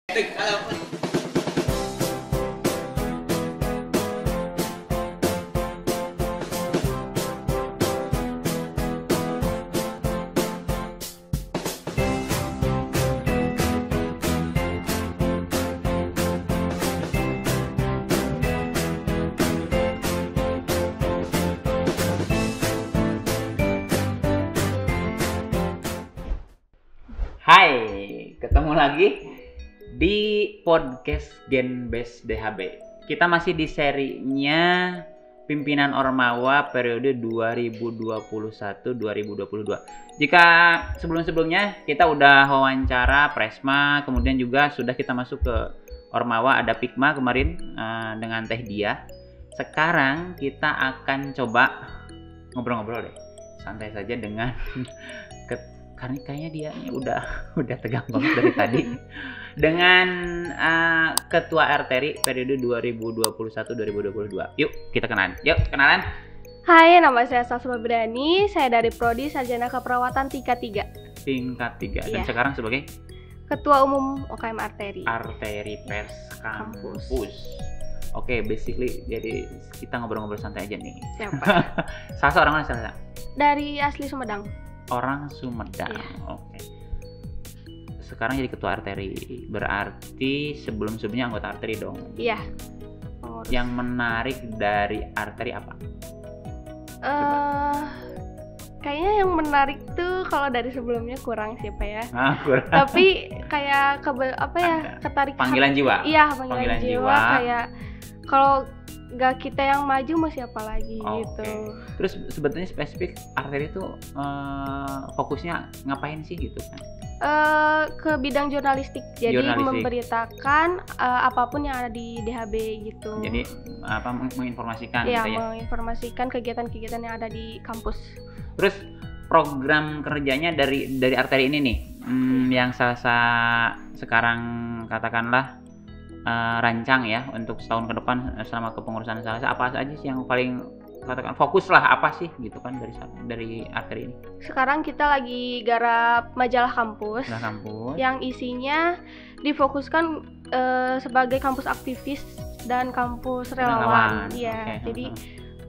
Hai, ketemu lagi di podcast Genbes DHB. Kita masih di serinya Pimpinan Ormawa periode 2021-2022. Jika sebelum-sebelumnya kita udah wawancara Presma, kemudian juga sudah kita masuk ke Ormawa, ada Pikma kemarin dengan Teh Dia. Sekarang kita akan coba ngobrol-ngobrol deh, santai saja dengan karena kayaknya dia udah tegang banget dari tadi dengan Ketua Arteri periode 2021-2022. Yuk kita kenalan. Hai, nama saya Sasma Berani. Saya dari Prodi Sarjana Keperawatan tingkat 3. Tingkat 3. Dan sekarang sebagai Ketua Umum OKM Arteri. Arteri Pers Kampus. Oke, basically jadi kita ngobrol-ngobrol santai aja nih. Siapa? Sasa orang mana Sasa? Dari asli Sumedang. Orang Sumedang. Iya. Oke. Sekarang jadi ketua arteri. Berarti sebelum-sebelumnya anggota arteri dong. Iya. Yang menarik dari arteri apa? Kayaknya yang menarik tuh kalau dari sebelumnya kurang sih, Pak ya. Kurang. Tapi kayak ketarik panggilan jiwa. Iya, panggilan jiwa. Kayak kalau nggak kita yang maju mau siapa lagi gitu. Terus sebetulnya spesifik arteri itu fokusnya ngapain sih gitu kan? Ke bidang jurnalistik. Jadi memberitakan apapun yang ada di DHB gitu. Jadi menginformasikan gitu ya? Menginformasikan kegiatan-kegiatan yang ada di kampus. Terus program kerjanya dari arteri ini nih, yang sekarang katakanlah rancang ya untuk setahun ke depan selama kepengurusan Salsa, apa aja sih yang paling katakan fokus lah, apa sih gitu kan dari arteri ini? Sekarang kita lagi garap majalah kampus. Yang isinya difokuskan sebagai kampus aktivis dan kampus relawan. Iya, jadi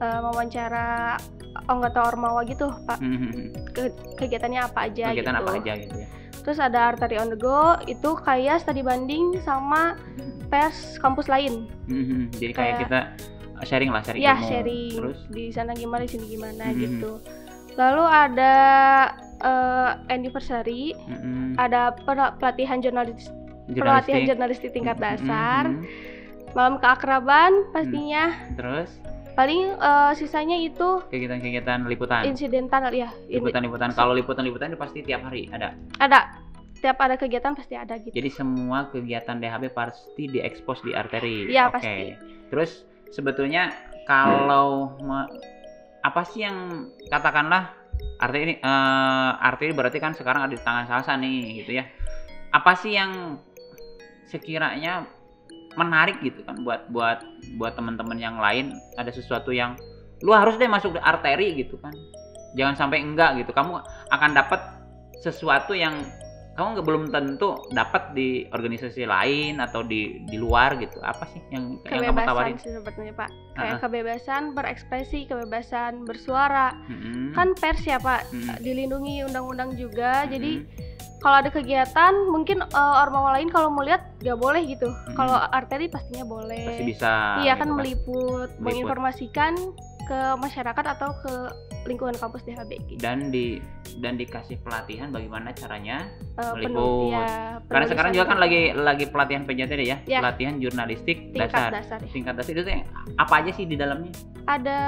mewawancara anggota Ormawa gitu, Pak. Kegiatannya apa aja gitu. Ya. Terus ada Arteri on the go, itu kayak studi banding sama pers kampus lain. Jadi kayak kita sharing ya, ilmu. Sharing. Terus di sana gimana, di sini gimana gitu. Lalu ada anniversary, ada pelatihan jurnalistik tingkat dasar, malam keakraban pastinya. Terus paling sisanya itu kegiatan liputan. Insidental ya. Liputan. Kalau liputan pasti tiap hari ada. Tiap ada kegiatan pasti ada gitu. Jadi semua kegiatan DHB pasti diekspos di arteri. Iya, pasti. Terus sebetulnya kalau apa sih yang katakanlah arteri berarti kan sekarang ada di tangan Salsa nih gitu ya. Apa sih yang sekiranya menarik gitu kan buat teman-teman yang lain, ada sesuatu yang lu harus deh masuk di arteri gitu kan. Jangan sampai enggak gitu. Kamu akan dapat sesuatu yang kamu belum tentu dapat di organisasi lain atau di luar gitu. Apa sih yang kamu tawarin? Kebebasan sih sebetulnya, Pak. Kayak kebebasan berekspresi, kebebasan bersuara. Kan pers ya, Pak, dilindungi undang-undang juga. Jadi kalau ada kegiatan mungkin ormawa lain kalau mau lihat nggak boleh gitu. Kalau arteri pastinya boleh. Pasti bisa. Iya kan, meliput, menginformasikan ke masyarakat atau ke lingkungan kampus DHB gitu. Dan dikasih pelatihan bagaimana caranya meliput. Karena sekarang juga kan lagi pelatihan PJT ya, pelatihan jurnalistik tingkat dasar. Tingkat dasar itu apa aja sih di dalamnya? Ada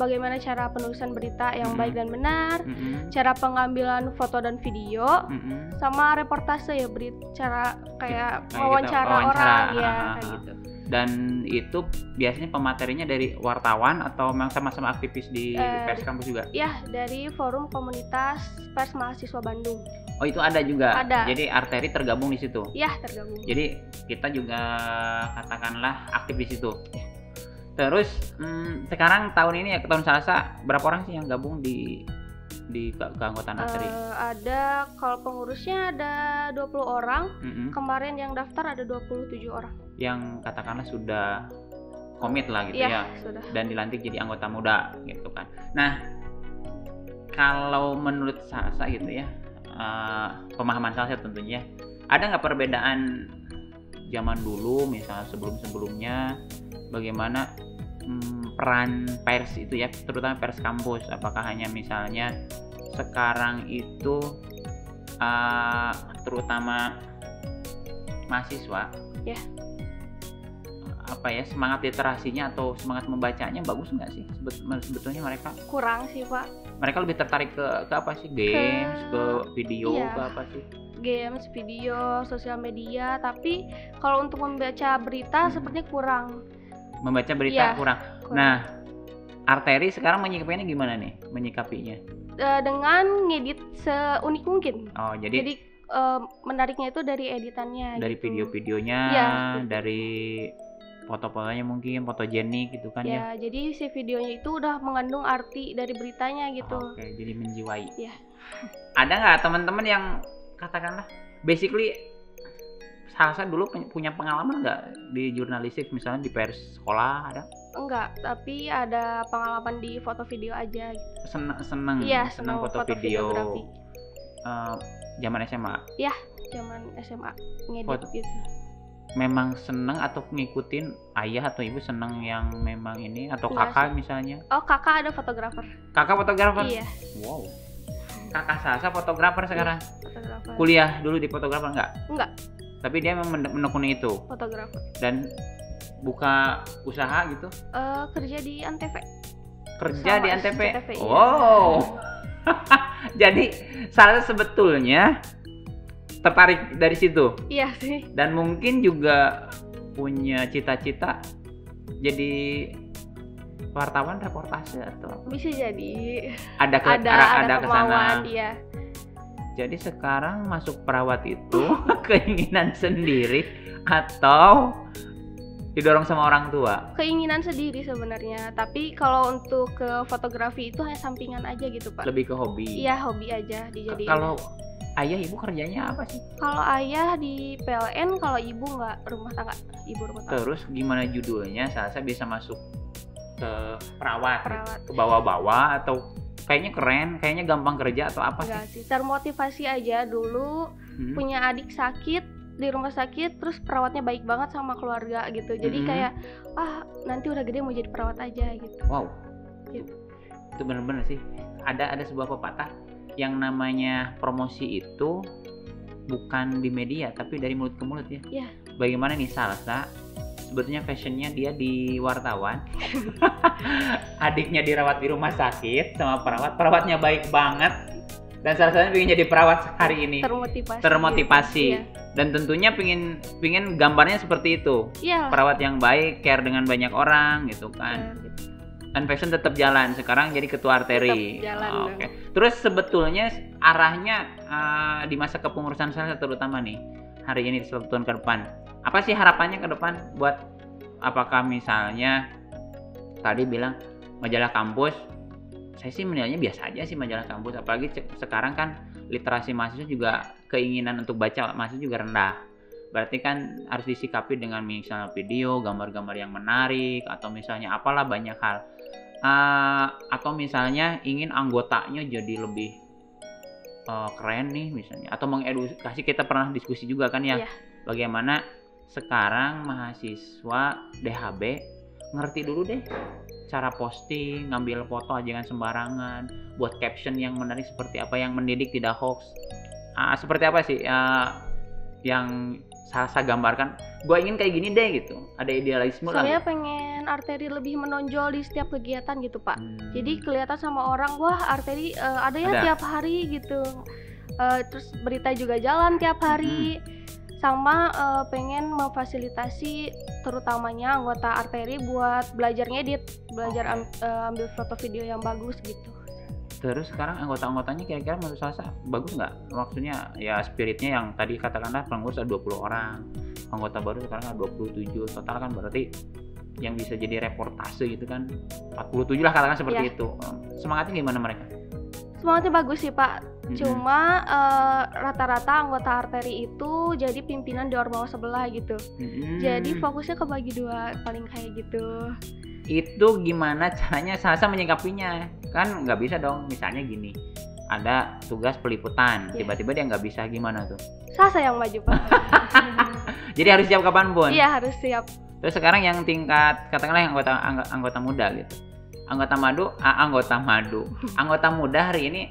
bagaimana cara penulisan berita yang baik dan benar, cara pengambilan foto dan video, sama reportase ya, cara kayak wawancara orang ya kayak gitu. Dan itu biasanya pematerinya dari wartawan atau memang sama-sama aktivis di pers kampus juga? Ya, dari Forum Komunitas Pers Mahasiswa Bandung. Oh, itu ada juga? Ada. Jadi arteri tergabung di situ? Ya, tergabung. Jadi kita juga katakanlah aktif di situ. Terus sekarang tahun ini ya, tahun Salsa, berapa orang sih yang gabung di di keanggotaan arteri? Ada, kalau pengurusnya ada 20 orang. Kemarin yang daftar ada 27 orang. Yang katakanlah sudah komit lah gitu ya. Sudah. Dan dilantik jadi anggota muda gitu kan. Nah, kalau menurut Salsa gitu ya, pemahaman Salsa tentunya, ada nggak perbedaan zaman dulu misalnya sebelum-sebelumnya, bagaimana peran pers itu ya, terutama pers kampus? Apakah hanya misalnya sekarang itu terutama mahasiswa semangat literasinya atau semangat membacanya bagus nggak sih? Sebetulnya mereka kurang sih, Pak. Mereka lebih tertarik ke apa sih? Games, ke video, ke apa sih? Games, video, sosial media. Tapi kalau untuk membaca berita sepertinya kurang. Membaca berita kurang. Nah, Arteri sekarang menyikapinya gimana nih? Dengan ngedit seunik mungkin. Oh, jadi menariknya itu dari editannya. Dari gitu. video-videonya, dari foto-fotonya mungkin fotogenik gitu kan ya. Jadi si videonya itu udah mengandung arti dari beritanya gitu. Oke, jadi menjiwai. Iya. Ada nggak teman-teman yang katakanlah basically Salsa dulu punya pengalaman nggak di jurnalistik, misalnya di pers sekolah ada? Enggak, tapi ada pengalaman di foto video aja gitu. Seneng foto video. Zaman SMA? Iya, zaman SMA ngedit gitu. Memang seneng atau ngikutin ayah atau ibu seneng yang memang ini, atau kakak misalnya? Oh, kakak ada fotografer. Kakak fotografer? Iya. Wow. Kakak Salsa fotografer sekarang? Fotografer. Kuliah dulu di fotografer nggak? Enggak. Tapi dia memang menekuni itu? Fotografer. Dan buka usaha gitu? Kerja di Antv. Kerja di Antv? Wow. Jadi Salsa sebetulnya tertarik dari situ. Iya sih. Dan mungkin juga punya cita-cita jadi wartawan reportase atau bisa jadi. Ada kemauan dia. Jadi sekarang masuk perawat itu keinginan sendiri atau didorong sama orang tua? Keinginan sendiri sebenarnya. Tapi kalau untuk ke fotografi itu hanya sampingan aja gitu, Pak. Lebih ke hobi. Iya, hobi aja dijadiin. Kalau ayah ibu kerjanya apa sih? Kalau ayah di PLN, kalau ibu nggak, rumah tangga. Ibu rumah tangga. Terus gimana judulnya? Salsa bisa masuk ke perawat. Ke bawah-bawah atau kayaknya keren, kayaknya gampang kerja atau apa? Enggak sih, termotivasi aja dulu. Punya adik sakit di rumah sakit, terus perawatnya baik banget sama keluarga gitu. Jadi kayak nanti udah gede mau jadi perawat aja gitu. Wow. Gitu. Itu bener-bener sih. Ada sebuah pepatah yang namanya promosi itu bukan di media tapi dari mulut ke mulut ya. Iya. Bagaimana nih Salsa? Sebetulnya fashionnya dia di wartawan. Adiknya dirawat di rumah sakit sama perawatnya baik banget. Dan Salsa pengen jadi perawat hari ini. Termotivasi. Iya. Dan tentunya pengen gambarnya seperti itu. Iya. Perawat yang baik, care dengan banyak orang gitu kan. Iya, gitu. Dan fashion tetap jalan, sekarang jadi ketua Arteri. Oke. Terus sebetulnya arahnya di masa kepengurusan Salsa terutama nih hari ini 1 tahun ke depan, apa sih harapannya ke depan buat, apakah misalnya tadi bilang majalah kampus, saya sih menilainya biasa aja sih majalah kampus, apalagi sekarang kan literasi mahasiswa juga, keinginan untuk baca mahasiswa juga rendah. Berarti kan harus disikapi dengan misalnya video, gambar-gambar yang menarik, atau misalnya apalah banyak hal. Atau misalnya ingin anggotanya jadi lebih keren nih misalnya, atau mengedukasi. Kita pernah diskusi juga kan ya, bagaimana sekarang mahasiswa DHB ngerti dulu deh cara posting, ngambil foto jangan sembarangan, buat caption yang menarik seperti apa, yang mendidik tidak hoax. Seperti apa sih yang Salsa gambarkan, gue ingin kayak gini deh gitu, ada idealisme lah. Saya pengen Arteri lebih menonjol di setiap kegiatan gitu, Pak. Jadi kelihatan sama orang, wah Arteri ada ya tiap hari gitu. Terus berita juga jalan tiap hari. Sama pengen memfasilitasi terutamanya anggota Arteri buat belajar ngedit, belajar ambil foto video yang bagus gitu. Terus sekarang anggota-anggotanya kira-kira menurut Salsa bagus nggak? Maksudnya ya spiritnya yang tadi katakanlah pengurus ada 20 orang, anggota baru sekarang ada 27, total kan berarti yang bisa jadi reportase gitu kan 47 lah katakan seperti itu. Semangatnya gimana mereka? Semangatnya bagus sih Pak. Cuma rata-rata anggota arteri itu jadi pimpinan di ormawa sebelah gitu. Jadi fokusnya kebagi dua, paling kayak gitu. Itu gimana caranya Salsa menyikapinya? Kan nggak bisa dong, misalnya gini, ada tugas peliputan, tiba-tiba dia nggak bisa, gimana tuh? Salsa yang maju Pak. Jadi harus siap kapanpun? Iya, harus siap. Terus sekarang yang tingkat, katakanlah yang anggota muda gitu, anggota muda hari ini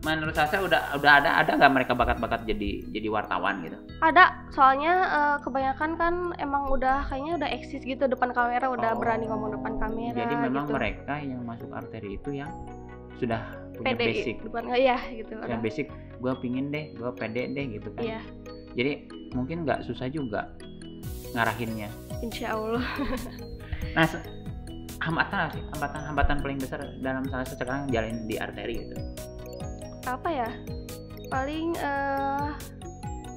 menurut saya udah ada nggak mereka bakat-bakat jadi wartawan gitu? Ada, soalnya kebanyakan kan emang kayaknya udah eksis gitu depan kamera, udah berani ngomong depan kamera. Jadi memang gitu. Mereka yang masuk arteri itu yang sudah punya pede, basic. Gitu. Ya basic, gue pingin deh, gue pede deh gitu kan. Iya. Jadi mungkin nggak susah juga ngarahinnya. Insya Allah. Nah, hambatan paling besar dalam Salsa sekarang jalan di arteri gitu. Apa ya? Paling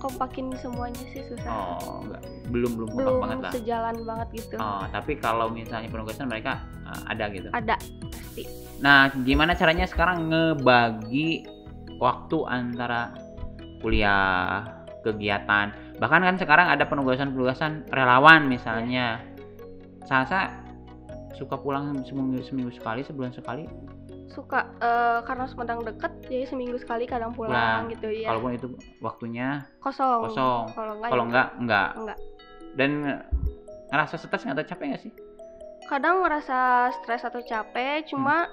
kompakin semuanya sih susah. Oh, enggak. Belum kompak banget lah. Sejalan banget gitu. Oh, tapi kalau misalnya penugasan mereka ada gitu. Ada, pasti. Nah, gimana caranya sekarang ngebagi waktu antara kuliah, kegiatan, bahkan kan sekarang ada penugasan relawan misalnya. Salsa suka pulang seminggu sekali, sebulan sekali? Suka, karena Sumedang deket, jadi seminggu sekali kadang pulang gitu ya. Kalaupun itu waktunya kosong. Kalau enggak. Dan ngerasa stres atau capek nggak sih? Kadang ngerasa stres atau capek, cuma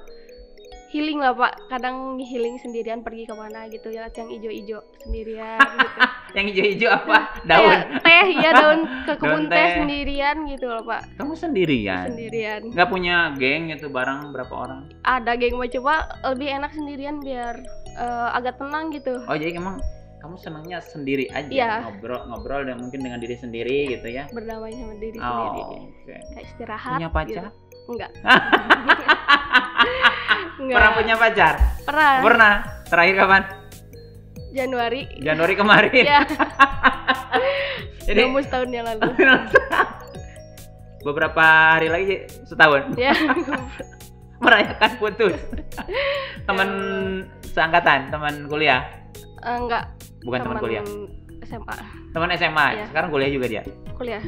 healing lah Pak. Kadang healing sendirian, pergi kemana gitu, lihat yang ijo-ijo sendirian gitu. Yang ijo-ijo apa? Daun? Teh, ya daun, ke kebun teh sendirian gitu loh Pak. Kamu sendirian? Sendirian. Nggak punya geng gitu bareng berapa orang? Ada geng, coba lebih enak sendirian biar agak tenang gitu. Oh, jadi emang kamu senangnya sendiri aja, ngobrol dan mungkin dengan diri sendiri gitu ya? Berdamai sama diri sendiri. Okay. Kayak istirahat. Punya pacar? Gitu. Enggak. Pernah punya pacar? Pernah. Terakhir kapan? Januari kemarin. Ya. Jadi setahun yang lalu. Beberapa hari lagi setahun. Ya. Merayakan putus. Teman seangkatan, teman kuliah? Enggak. Bukan teman kuliah. SMA. Teman SMA. Ya. Sekarang kuliah juga dia? Kuliah.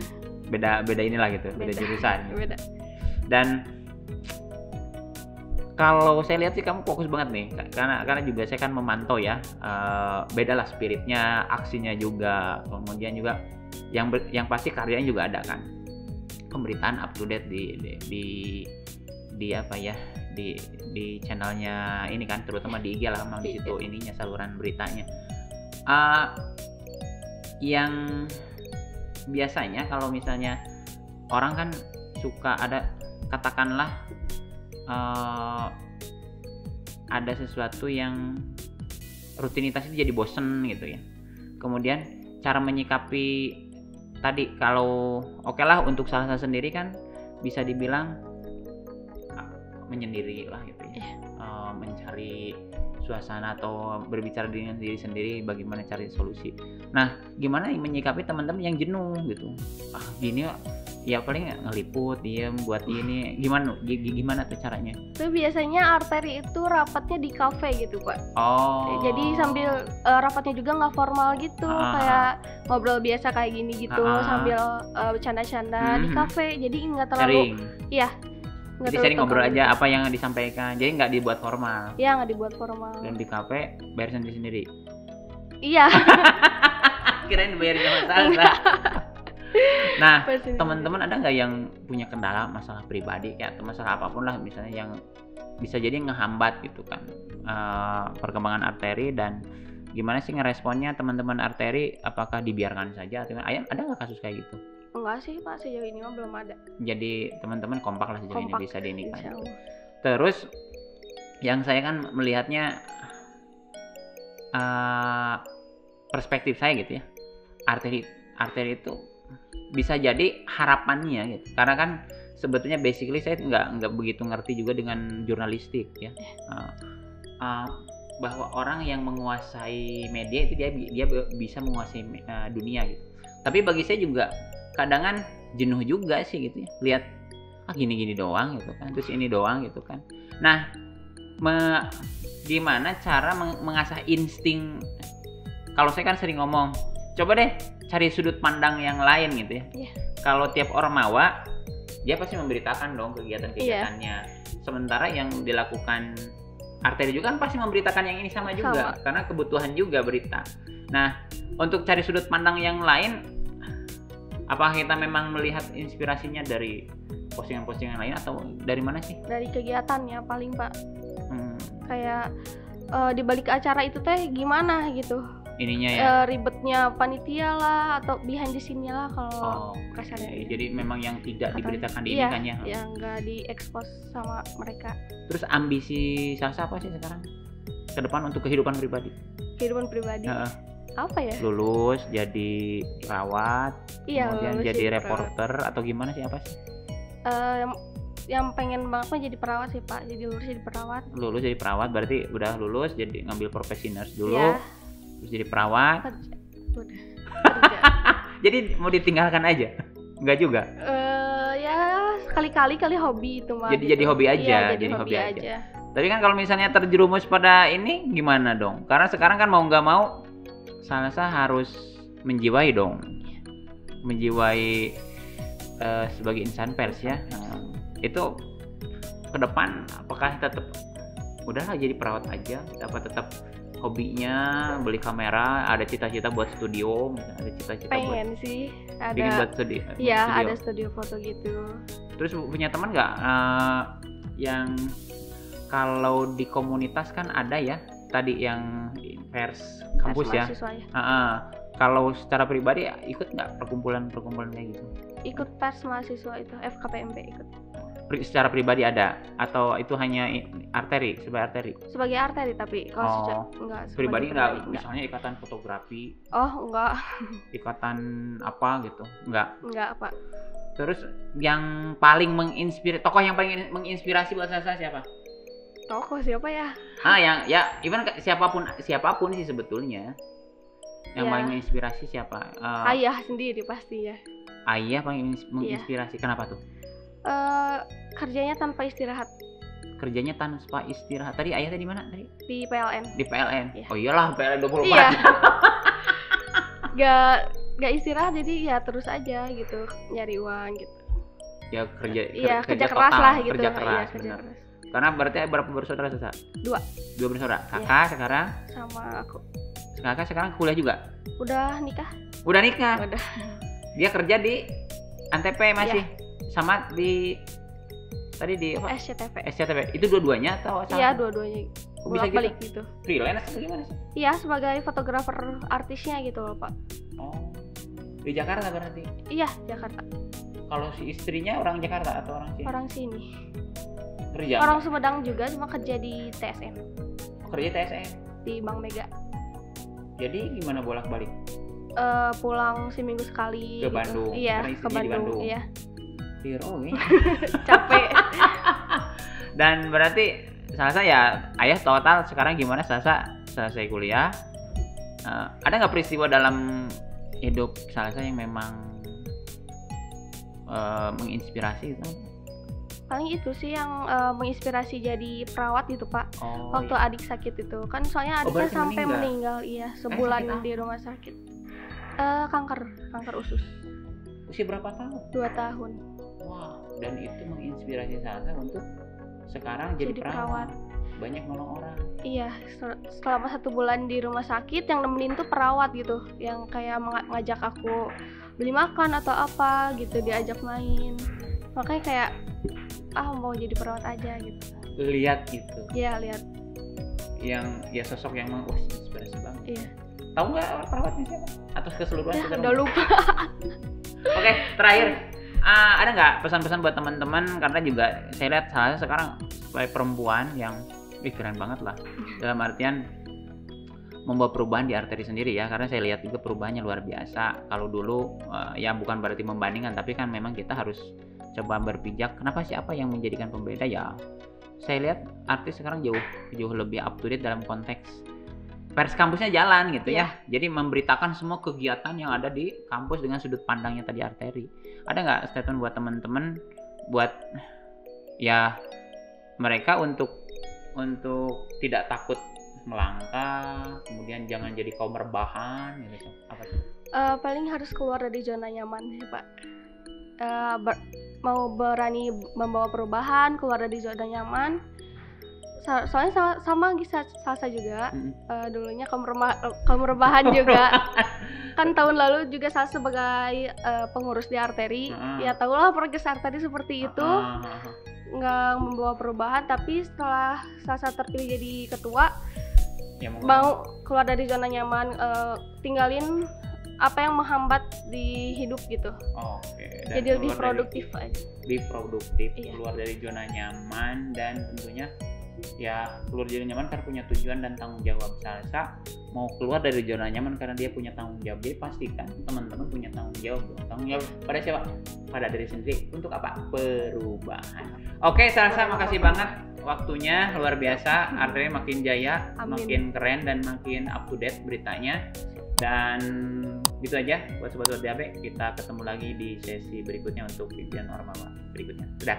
Beda inilah gitu, beda jurusan. Beda. Dan kalau saya lihat sih kamu fokus banget nih, karena juga saya kan memantau ya, beda lah spiritnya, aksinya juga, kemudian juga yang pasti karyanya juga ada kan, pemberitaan up to date di apa ya, di channelnya ini kan, terutama di IG lah, memang di situ ininya saluran beritanya. Yang biasanya kalau misalnya orang kan suka ada, katakanlah ada sesuatu yang rutinitas itu jadi bosen gitu ya. Kemudian cara menyikapi tadi, kalau oke lah untuk Salsa sendiri kan bisa dibilang menyendiri lah gitu ya, mencari suasana atau berbicara dengan diri sendiri bagaimana cari solusi. Nah, gimana menyikapi teman-teman yang jenuh gitu? Gini ya paling ngeliput, diem buat ini, gimana tuh caranya? Tuh biasanya arteri itu rapatnya di kafe gitu Pak. Oh. Jadi sambil rapatnya juga nggak formal gitu, kayak ngobrol biasa kayak gini gitu, sambil bercanda-canda di kafe. Jadi nggak terlalu. Sharing. Iya. Jadi sering ngobrol aja apa yang disampaikan, jadi nggak dibuat formal. Iya, nggak dibuat formal. Dan di kafe bayar sendiri. Iya. Kirain bayarnya sama Salsa. Nah, teman-teman ada nggak yang punya kendala masalah pribadi ya, atau masalah apapun lah misalnya yang bisa jadi ngehambat gitu kan perkembangan arteri, dan gimana sih ngeresponnya teman-teman arteri? Apakah dibiarkan saja atau ada nggak kasus kayak gitu? Enggak sih Pak, sejauh ini mah belum ada. Jadi teman-teman kompak lah sejauh ini, bisa dinikah. Terus yang saya kan melihatnya perspektif saya gitu ya, arteri itu bisa jadi harapannya gitu, karena kan sebetulnya basically saya nggak begitu ngerti juga dengan jurnalistik ya, bahwa orang yang menguasai media itu dia bisa menguasai dunia gitu. Tapi bagi saya juga kadang jenuh juga sih gitu ya, lihat gini doang gitu kan, terus ini doang gitu kan. Nah, gimana cara mengasah insting. Kalau saya kan sering ngomong, coba deh cari sudut pandang yang lain gitu ya. Kalau tiap ormawa dia pasti memberitakan dong kegiatan-kegiatannya. Sementara yang dilakukan Arteri juga kan pasti memberitakan yang ini sama juga, karena kebutuhan juga berita. Nah, untuk cari sudut pandang yang lain, apakah kita memang melihat inspirasinya dari postingan-postingan lain atau dari mana sih? Dari kegiatannya paling, Pak. Kayak di balik acara itu teh gimana gitu. Ininya ya. Ribetnya panitia lah atau behind the scene-nya lah kalau kasarnya. Jadi memang yang tidak diberitakan di ini kan ya. Yang nggak diekspos sama mereka. Terus ambisi Salsa apa sih sekarang? Ke depan untuk kehidupan pribadi. Kehidupan pribadi. Apa ya? Lulus jadi perawat, kemudian jadi reporter atau gimana sih, apa sih? Yang pengen banget mah jadi perawat sih, Pak. Jadi lulus jadi perawat. Lulus jadi perawat berarti udah lulus jadi ngambil profesi nurse dulu. Terus jadi perawat. Udah. Jadi mau ditinggalkan aja? Enggak juga? Ya kali hobi itu mah. Jadi hobi aja. Jadi hobi aja. Tapi kan kalau misalnya terjerumus pada ini gimana dong? Karena sekarang kan mau nggak mau Salsa harus menjiwai dong. Menjiwai sebagai insan pers ya. Itu ke depan apakah tetap udahlah jadi perawat aja? Apa tetap hobinya beli kamera, ada cita-cita buat studio, ada cita-cita pengen sih ada bikin buat studio. Iya, ada studio foto gitu. Terus punya teman nggak yang kalau di komunitas kan ada ya tadi yang pers kampus ya. Kalau secara pribadi ikut nggak perkumpulan kayak gitu? Ikut pers mahasiswa itu FKPMP ikut. Secara pribadi ada atau itu hanya arteri sebagai arteri tapi kalau enggak pribadi enggak, misalnya ikatan fotografi enggak ikatan apa gitu enggak Pak. Terus yang paling tokoh yang paling menginspirasi buat saya siapa? Tokoh siapa ya? Yang ya even siapapun sih sebetulnya yang paling menginspirasi siapa? Ayah sendiri pasti ya. Ayah paling menginspirasi. Kenapa tuh? Kerjanya tanpa istirahat. Tadi ayah tadi mana tadi? Di PLN. Iya. Oh iyalah PLN 24. Iya. Gak istirahat, jadi ya terus aja gitu nyari uang gitu. Ya kerja keras lah gitu. Kerja keras. Karena berarti berapa bersaudara Sasa? Dua bersaudara. Kakak sekarang? Sama aku. Kakak sekarang kuliah juga? Udah nikah. Udah. Dia kerja di Antep masih? Sama di tadi di apa? SCTV. Itu dua-duanya atau sama? Iya, dua-duanya. Bisa balik gitu. Freelance atau gimana sih? Iya, sebagai fotografer artisnya gitu loh, Pak. Oh. Di Jakarta berarti? Iya, Jakarta. Kalau si istrinya orang Jakarta atau orang sini? Orang sini. Kerja? Orang Sumedang juga, cuma kerja di TSM. Kerja TSM? Di Bank Mega. Jadi gimana bolak-balik? Pulang seminggu sekali. Ke Bandung? Iya, ke Bandung. Iya. Capek. Dan berarti Salsa ya ayah total sekarang gimana Salsa selesai kuliah? Ada nggak peristiwa dalam hidup Salsa yang memang menginspirasi itu? Paling itu sih yang menginspirasi jadi perawat gitu Pak. Waktu adik sakit itu kan soalnya adiknya sampai meninggal iya sebulan di rumah sakit. Kanker usus. Usia berapa tahun? 2 tahun. Wah, dan itu menginspirasi Salsa untuk sekarang jadi perawat. Banyak nolong orang. Iya, selama 1 bulan di rumah sakit yang nemenin tuh perawat gitu, yang kayak ngajak aku beli makan atau apa gitu, diajak main. Makanya kayak mau jadi perawat aja gitu. Lihat gitu. Iya, lihat. Yang ya sosok yang menginspirasi banget. Iya. Tahu nggak perawatnya siapa? Atau keseluruhan? Ya, udah lupa. Oke, terakhir. Ada nggak pesan-pesan buat teman-teman, karena juga saya lihat Salsa sekarang sebagai perempuan yang keren banget lah dalam artian membawa perubahan di arteri sendiri ya, karena saya lihat juga perubahannya luar biasa. Kalau dulu ya bukan berarti membandingkan, tapi kan memang kita harus coba berpijak kenapa sih, apa yang menjadikan pembeda ya. Saya lihat artis sekarang jauh lebih up to date dalam konteks pers kampusnya jalan gitu ya. Jadi memberitakan semua kegiatan yang ada di kampus dengan sudut pandangnya tadi arteri. Ada nggak statement buat teman-teman buat ya mereka untuk untuk tidak takut melangkah, kemudian jangan jadi kaum rebahan gitu, apa sih? Paling harus keluar dari zona nyaman sih Pak. Mau berani membawa perubahan, keluar dari zona nyaman. Soalnya sama Gisa Salsa juga. Dulunya kaum rebahan juga. Kan tahun lalu juga saya sebagai pengurus di arteri. Ya tahulah progres arteri seperti itu. Nggak membawa perubahan, tapi setelah Salsa terpilih jadi ketua, ya, mau keluar dari zona nyaman, tinggalin apa yang menghambat di hidup gitu. Oke. Jadi lebih produktif aja. Lebih produktif, iya. Keluar dari zona nyaman, dan tentunya ya keluar dari zona nyaman karena punya tujuan dan tanggung jawab. Salsa mau keluar dari zona nyaman karena dia punya tanggung jawab. Dia pastikan teman-teman punya tanggung jawab. Tanggung jawab pada siapa? Pada diri sendiri. Untuk apa? Perubahan. Oke, Salsa, makasih banget waktunya, luar biasa. Arteri makin jaya, Amin. makin keren, dan makin up to date beritanya. Dan gitu aja buat sobat-sobat DAB, kita ketemu lagi di sesi berikutnya untuk video normal berikutnya. Sudah.